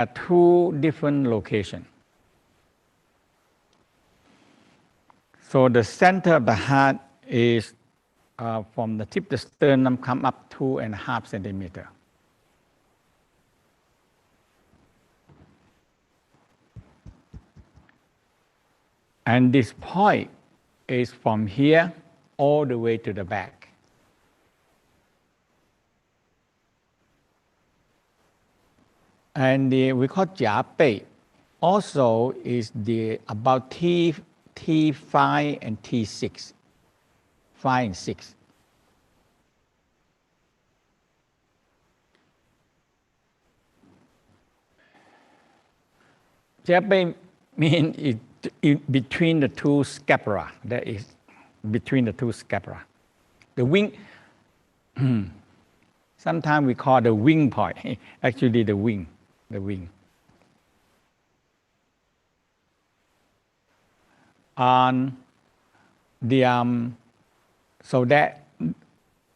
are two different locations. So the center of the heart is from the tip of the sternum come up 2.5 centimeters. And this point is from here all the way to the back. And we call Chia Bei also is about T5 and T6, 5 and 6. Chia Bei means between the two scapula. That is between the two scapula. The wing, sometimes we call the wing point. Actually, the wing. On the so that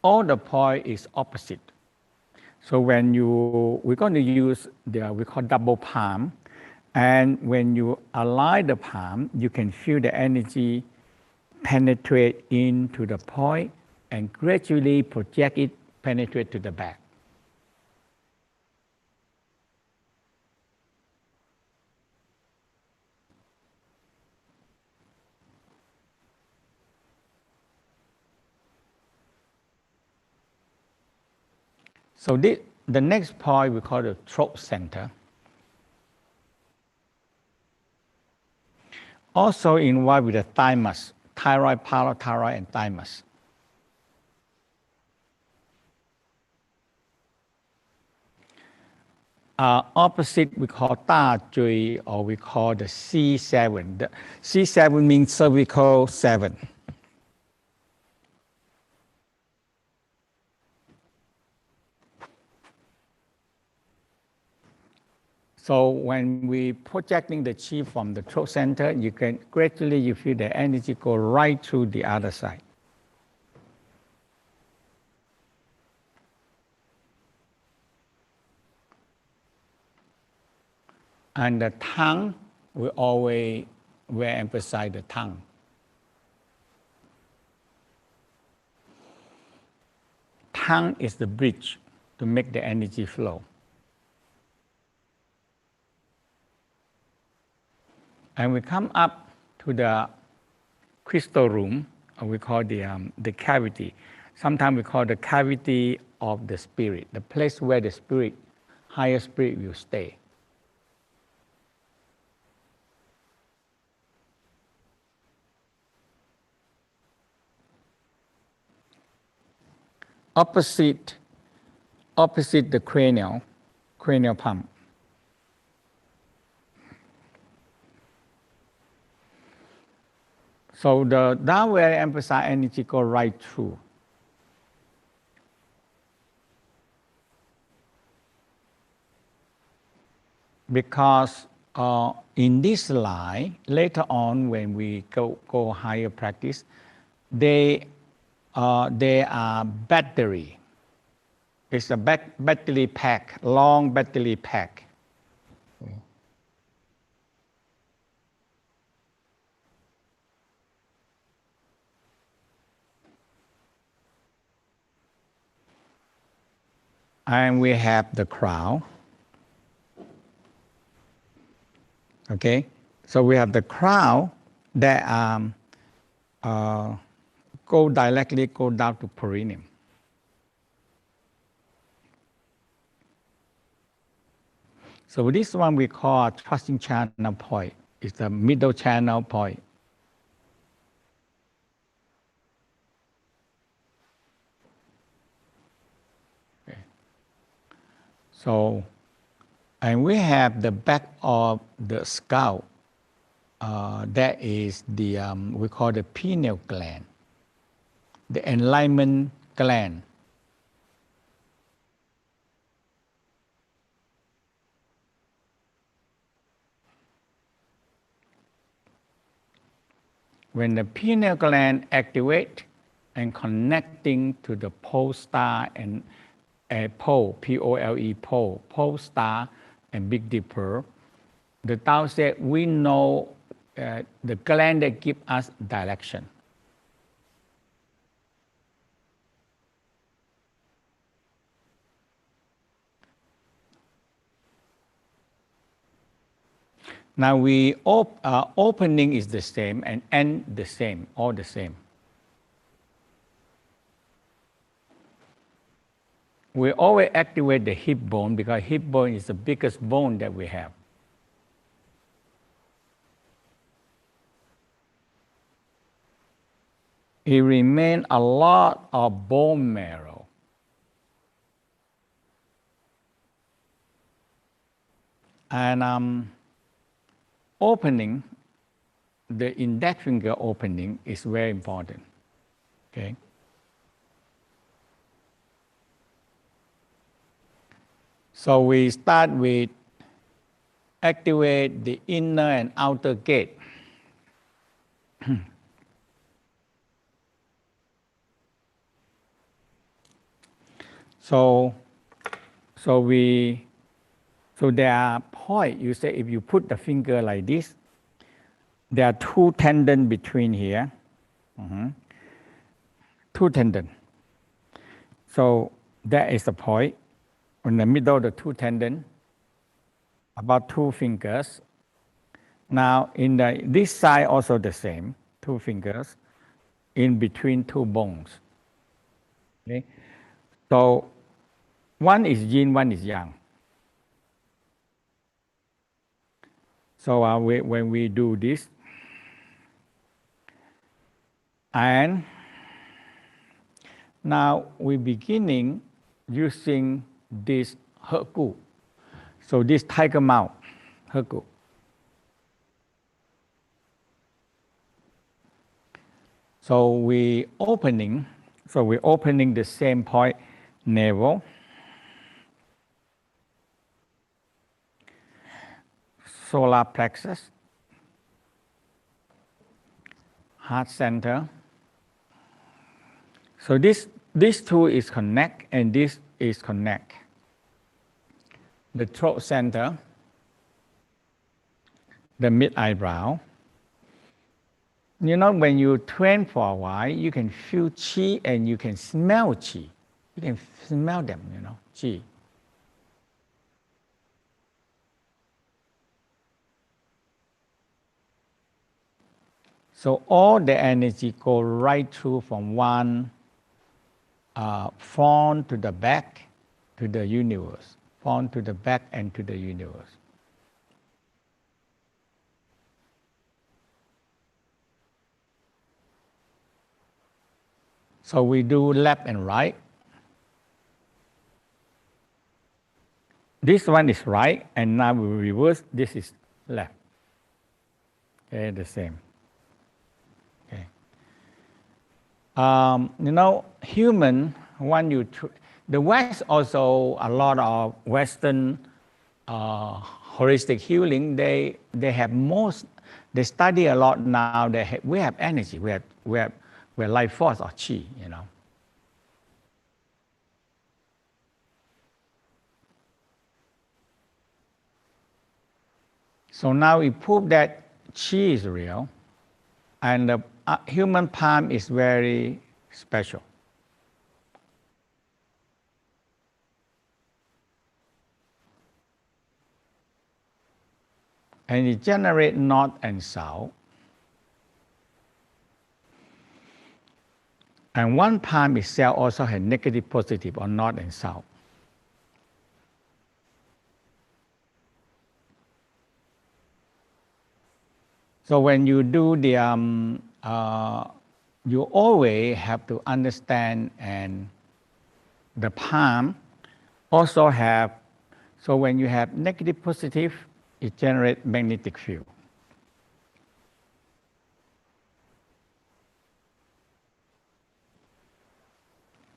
all the point is opposite. So when we're going to use we call double palm, and when you align the palm, you can feel the energy penetrate into the point and gradually project it, penetrate to the back. So the next point we call the throat center. Also involved with the thymus, thyroid, parathyroid, and thymus. Opposite we call Da Jui, or we call the C7. The C7 means cervical 7. So when we projecting the chi from the throat center, you can gradually feel the energy go right through the other side. And the tongue, we always emphasize the tongue. Tongue is the bridge to make the energy flow. And we come up to the crystal room, or we call the cavity. Sometimes we call the cavity of the spirit, the place where the spirit, higher spirit will stay. Opposite the cranial pump. So that where emphasize energy go right through. Because in this line, later on when we go higher practice, they are battery. It's a battery pack, long battery pack. And we have the crown. Okay, so we have the crown that go down to perineum. So this one we call trusting channel point. It's the middle channel point. So, and we have the back of the skull. That is the, we call the pineal gland, the enlightenment gland. When the pineal gland activate and connecting to the pole star and a pole, P-O-L-E, pole star and Big Dipper, the Tao said we know the gland that give us direction. Now opening is the same and end the same, all the same. We always activate the hip bone because hip bone is the biggest bone that we have. It remains a lot of bone marrow. And opening, the index finger opening is very important. Okay. So we start with activate the inner and outer gate. So there are points, you say if you put the finger like this, there are two tendons between here. Two tendons. So that is the point. In the middle of the two tendons, about 2 fingers. Now in this side also the same, 2 fingers in between 2 bones. Okay? So one is yin, one is yang. So when we do this, and now we're beginning using this hergu. So this tiger mouth, hergu. So we're opening the same point, navel, solar plexus, heart center. So these two is connect and this is connect. The throat center, the mid eyebrow. You know, when you train for a while, you can feel qi and you can smell qi. You can smell them, you know, qi. So all the energy go right through from one front to the back to the universe. Front to the back and to the universe. So we do left and right. This one is right, and now we reverse. This is left. Okay, the same. Okay. You know, human, when you the West also a lot of Western holistic healing. They have most. They study a lot now. We have energy. We have life force or qi. You know. So now we prove that qi is real, and the human palm is very special. And it generates north and south. And one palm itself also has negative, positive, or north and south. So when you do the, you always have to understand, and the palm also have, so when you have negative, positive, it generates magnetic field.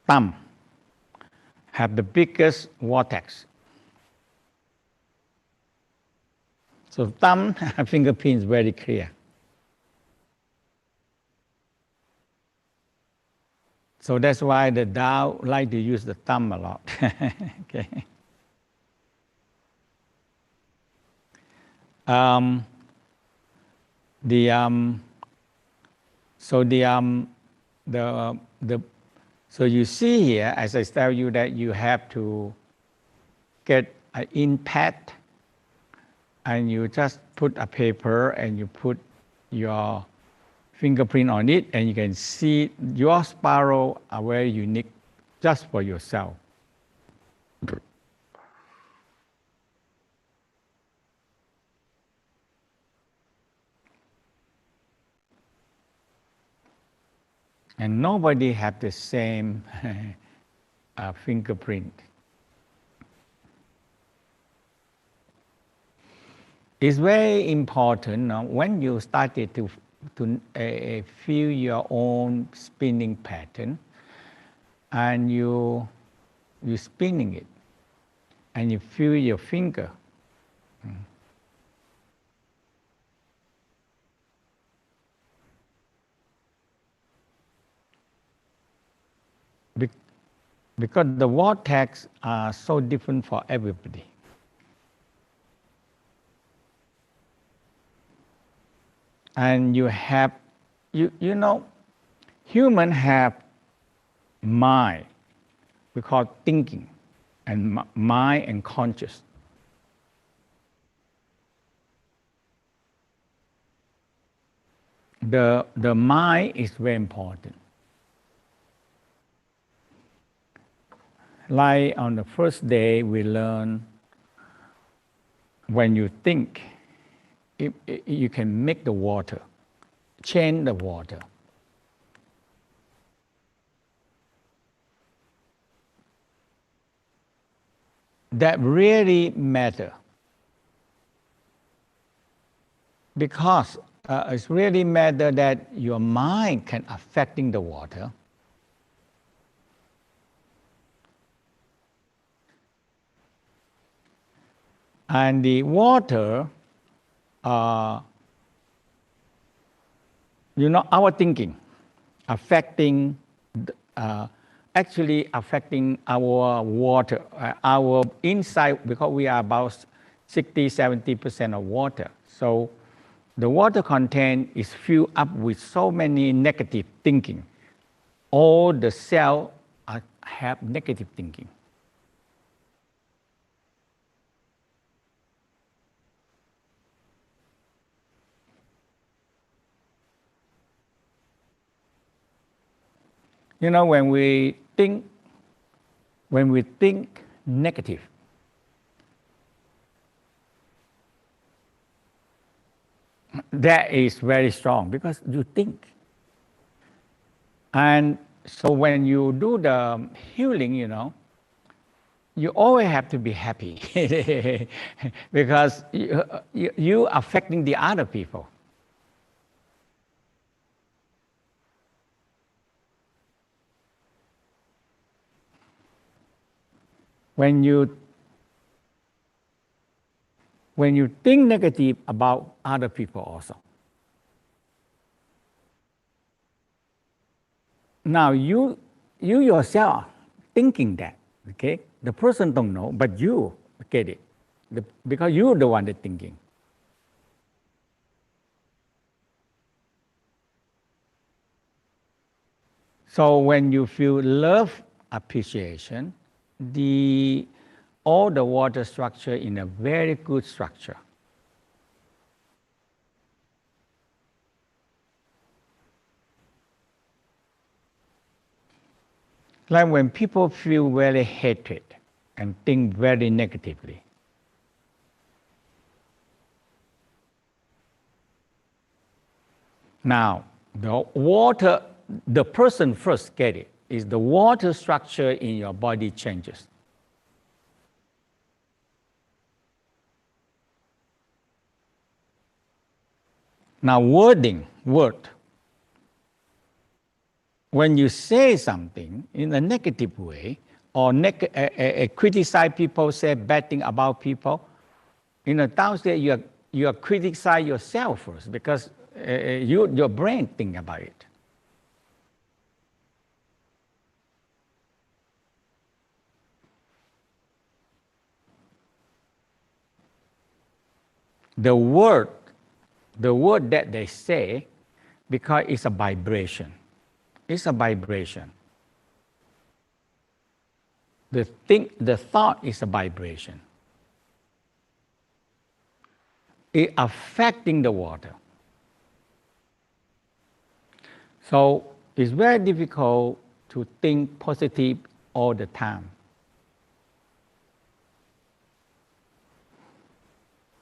Thumb have the biggest vortex. So thumb fingerprint is very clear. So that's why the Tao like to use the thumb a lot. Okay. Um, the so the so you see here, as I tell you, that you have to get an impact, and you just put a paper and you put your fingerprint on it, and you can see your spiral are very unique just for yourself. And nobody have the same fingerprint. It's very important when you started to feel your own spinning pattern, and you spinning it, and you feel your finger. Because the vortex are so different for everybody. And you have, you know, human have mind, we call thinking, and mind and conscious. The mind is very important. Like on the first day, we learn when you think, you can make the water, change the water. That really matter, because it's really matter that your mind can affecting the water. And the water, our thinking affecting, actually affecting our water, our inside, because we are about 60-70% of water. So the water content is filled up with so many negative thinking. All the cells have negative thinking. When we think negative, that is very strong because you think. And so when you do the healing, you always have to be happy because you affecting the other people. When you think negative about other people also. Now you yourself thinking that, okay? The person don't know, but you get it, because you're the one that thinking. So when you feel love, appreciation, all the water structure in a very good structure. Like when people feel very hatred and think very negatively, now the person first get it, is the water structure in your body changes. Now word, when you say something in a negative way, or criticize people, say bad thing about people, in a Taoist you are criticize yourself first, because your brain think about it. the word that they say, because it's a vibration. It's a vibration. The thought is a vibration. It affecting the water. So it's very difficult to think positive all the time.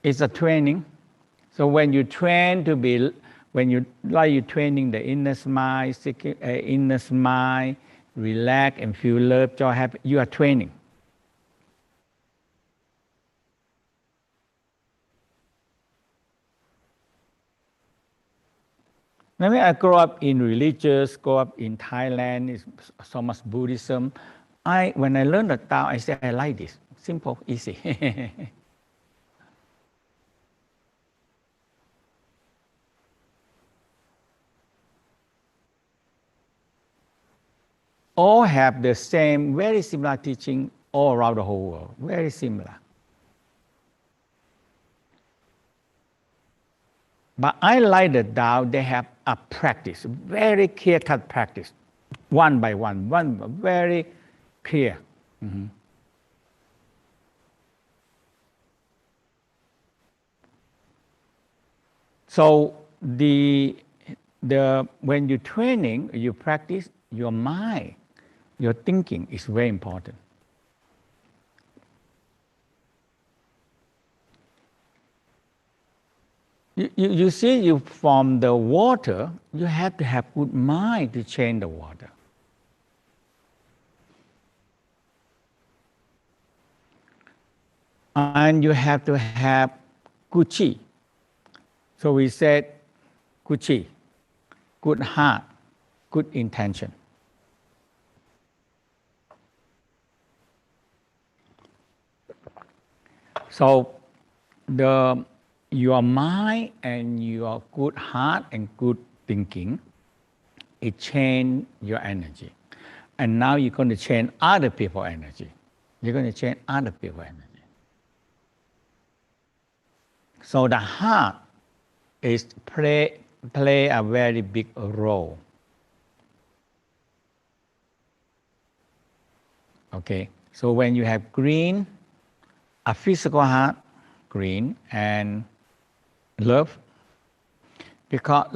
It's a training. So when you train to be, when you like you training the inner mind, relax and feel love, joy, happy, you are training. Maybe I grew up in religious, grew up in Thailand, it's so much Buddhism. When I learned the Tao, I said, I like this. Simple, easy. All have the same, very similar teaching all around the whole world. Very similar. But I like the Tao, they have a practice, very clear-cut practice, one by one, very clear. Mm-hmm. So when you're training, you practice, your mind, your thinking is very important. You see, you from the water, you have to have good mind to change the water. And you have to have good chi. So we said good chi, good heart, good intention. So your mind and your good heart and good thinking, it change your energy. And now you're going to change other people's energy. You're going to change other people's energy. So the heart is play a very big role. Okay, so when you have green, a physical heart, green, and love, because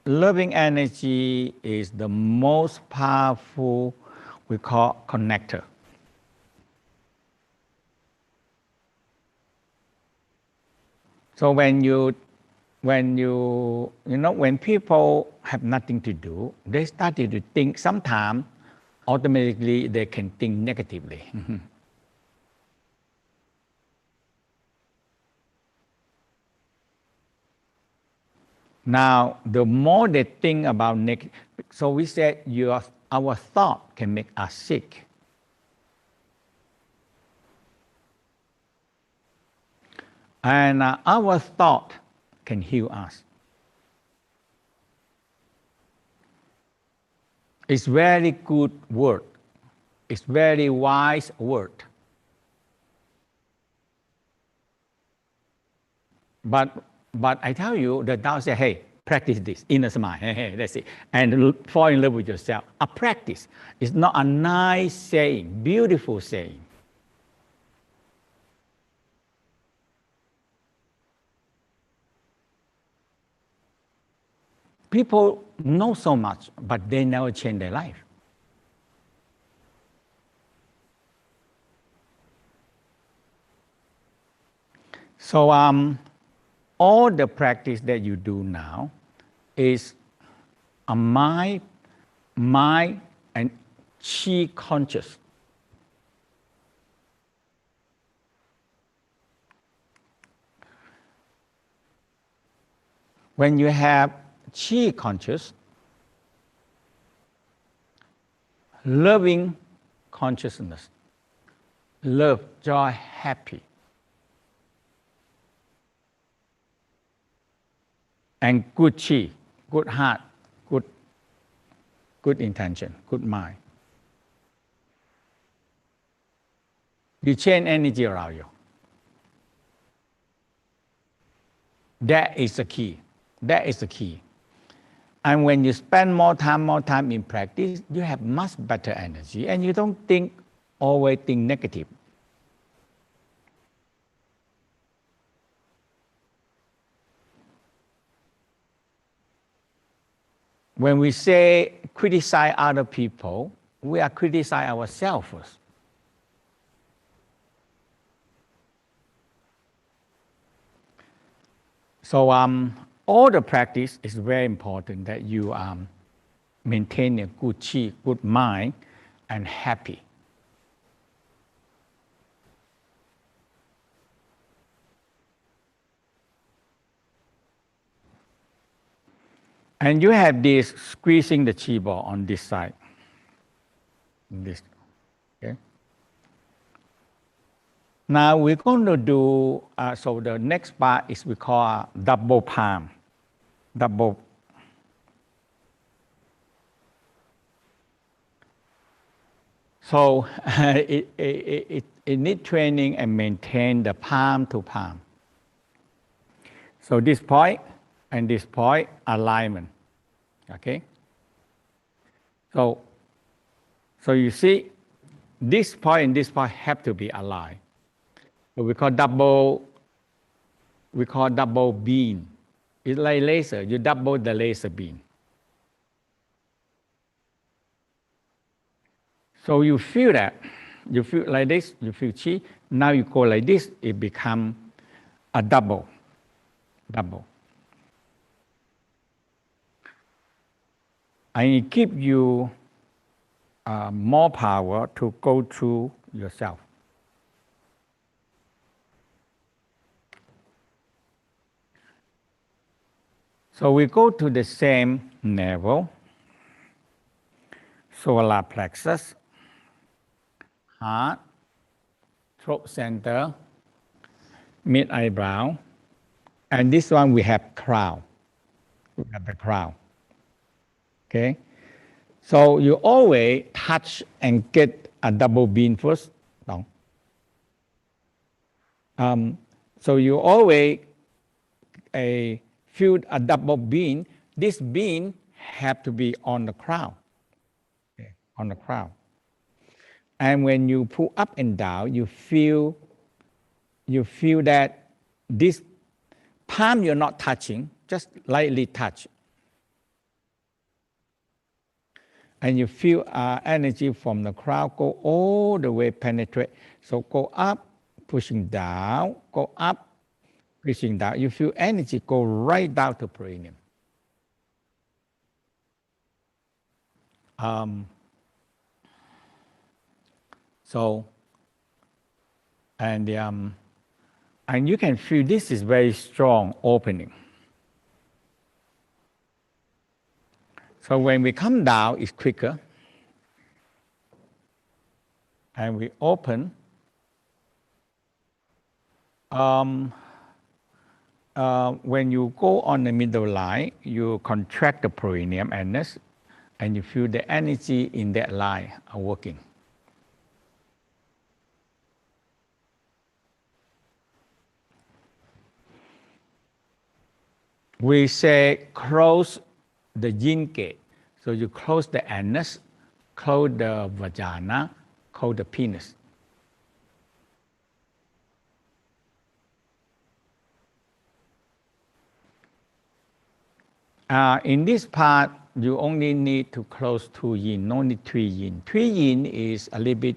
loving energy is the most powerful, we call connector. So when people have nothing to do, they started to think. Sometimes automatically they can think negatively. Now, the more they think about negative, so we said our thought can make us sick. And our thought can heal us. It's very good word. It's very wise word. But I tell you, the Tao said, hey, practice this, inner smile, hey, that's it. And fall in love with yourself. A practice. It's not a nice saying, beautiful saying. People know so much, but they never change their life. So all the practice that you do now is a mind and chi conscious. When you have chi conscious, loving consciousness, love, joy, happy, and good chi, good heart, good intention, good mind. You change energy around you. That is the key. That is the key. And when you spend more time in practice, you have much better energy and you don't always think negative. When we say criticize other people, we are criticizing ourselves first. So all the practice is very important that you maintain a good chi, good mind, and happy. And you have this squeezing the chi ball on this side. This, okay. Now we're going to do, so the next part is we call double palm. Double. So it needs training and maintain the palm to palm. So this point and this point alignment. Okay. So you see, this point and this point have to be aligned. So we call double beam. It's like laser. You double the laser beam. So you feel that. You feel like this, you feel chi. Now you go like this, it becomes a double. Double. And it gives you more power to go through yourself. So we go to the same navel, solar plexus, heart, throat center, mid eyebrow, and this one we have crown. We have the crown. Okay? So you always touch and get a double beam first. No. So you always feel a double beam. This beam have to be on the crown. Okay, on the crown. And when you pull up and down, you feel that this palm you're not touching, just lightly touch. And you feel energy from the crown go all the way penetrate. So go up, pushing down, go up, pushing down. You feel energy go right down to perineum. And you can feel this is very strong opening. So when we come down, it's quicker. And we open. When you go on the middle line, you contract the perineum annus, and you feel the energy in that line are working. We say close the yin gate. So you close the anus, close the vagina, close the penis. In this part, you only need to close 2 yin, no need 3 yin. 3 yin is a little bit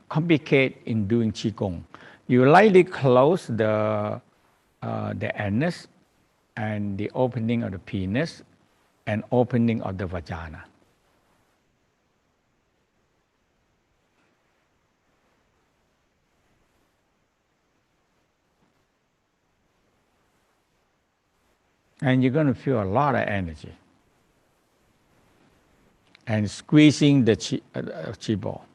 complicated in doing qigong. You lightly close the anus and the opening of the penis and opening of the vagina. And you're going to feel a lot of energy. And squeezing the chi ball.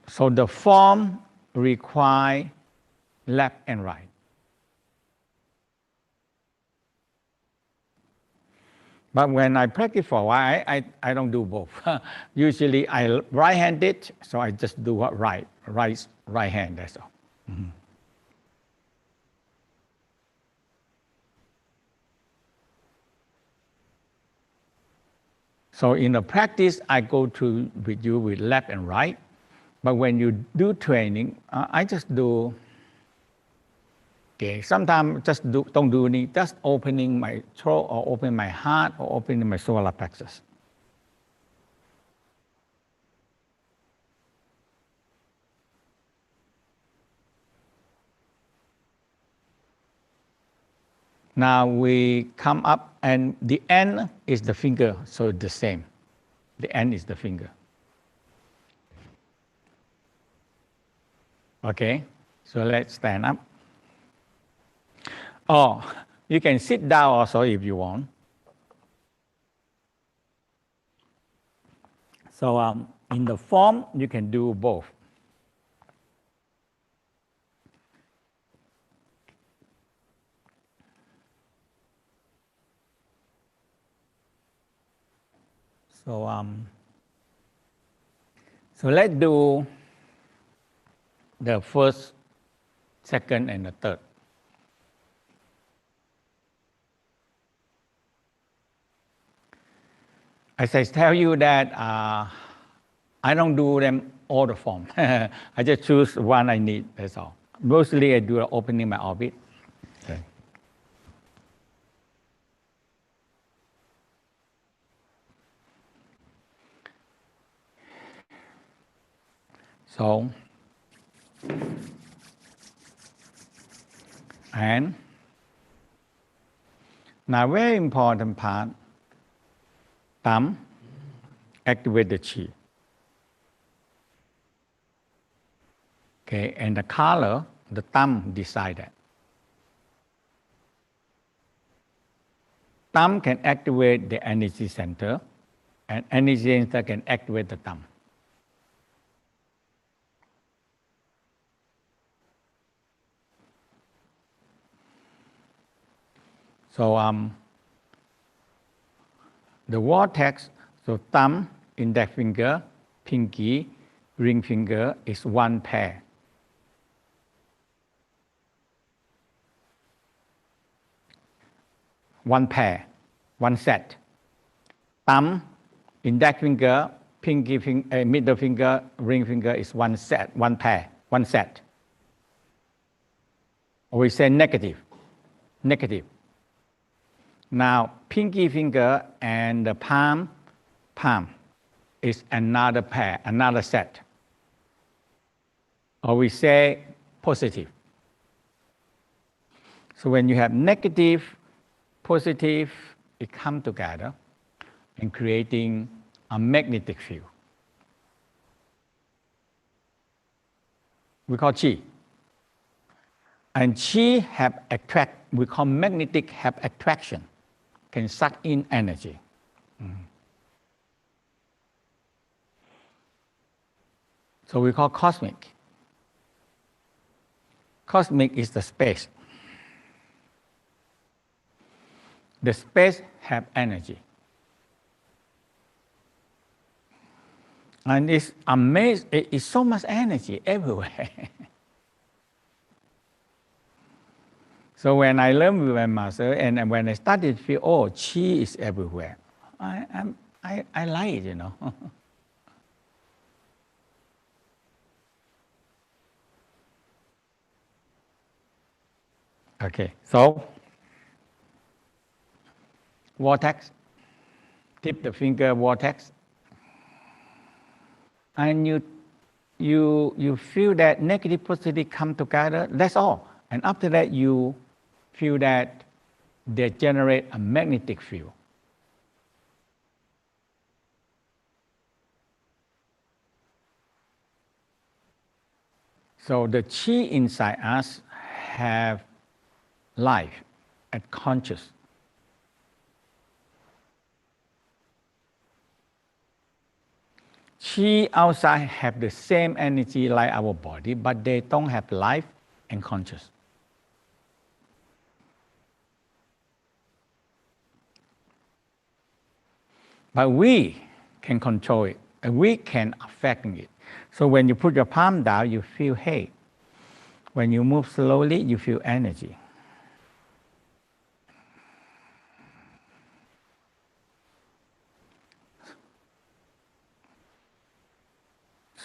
So the form requires left and right. But when I practice for a while, I don't do both. Usually I right-handed, so I just do right hand, that's all. Mm-hmm. So in the practice, I go through with you with left and right. But when you do training, I just do, okay, sometimes just don't do any, just opening my throat or opening my heart or opening my solar plexus. Now we come up and the end is the finger, so it's the same. The end is the finger. Okay, so let's stand up. Oh, you can sit down also if you want. So in the form, you can do both. So let's do the first, second, and the third. As I tell you that I don't do them all the form. I just choose one I need, that's all. Mostly I do opening my orbit. Okay. So, and now very important part, thumb, activate the chi. Okay, and the color, the thumb decide that. Thumb can activate the energy center, and energy center can activate the thumb. So the vortex, so thumb, index finger, pinky, ring finger is one pair. One pair, one set. Thumb, index finger, pinky finger, middle finger, ring finger is one set, one pair, one set. Or we say negative, negative. Now, pinky finger and the palm is another pair, another set. Or we say positive. So when you have negative, positive, it come together and creating a magnetic field. We call chi. And chi have attract, we call magnetic have attraction, can suck in energy. So we call cosmic. Cosmic is the space. The space have energy. And it's amazing, it's so much energy everywhere. So when I learned with my master and when I started to feel, oh, chi is everywhere, I like it, you know. Okay, so vortex, tip the finger vortex, and you feel that negative positive come together, that's all. And after that you feel that they generate a magnetic field. So the chi inside us have life and conscious. Chi outside have the same energy like our body, but they don't have life and conscious. But we can control it, and we can affect it. So when you put your palm down, you feel hey. When you move slowly, you feel energy.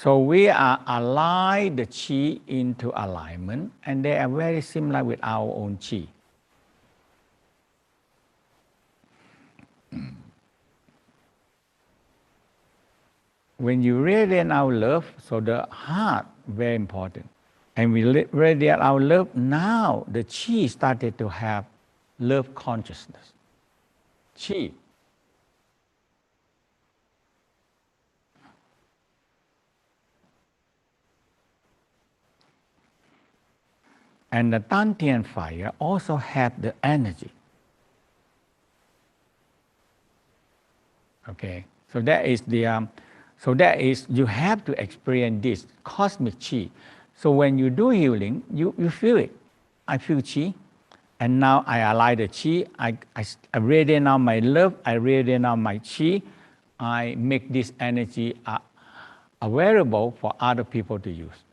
So we are align the chi into alignment, and they are very similar with our own chi. When you radiate our love, so the heart, very important. And we radiate our love, now the chi started to have love consciousness. Chi. And the Dantian fire also had the energy. Okay, so that is you have to experience this cosmic chi. So when you do healing, you feel it. I feel chi, and now I align the chi. I radiate out my love. I radiate out my chi. I make this energy available for other people to use.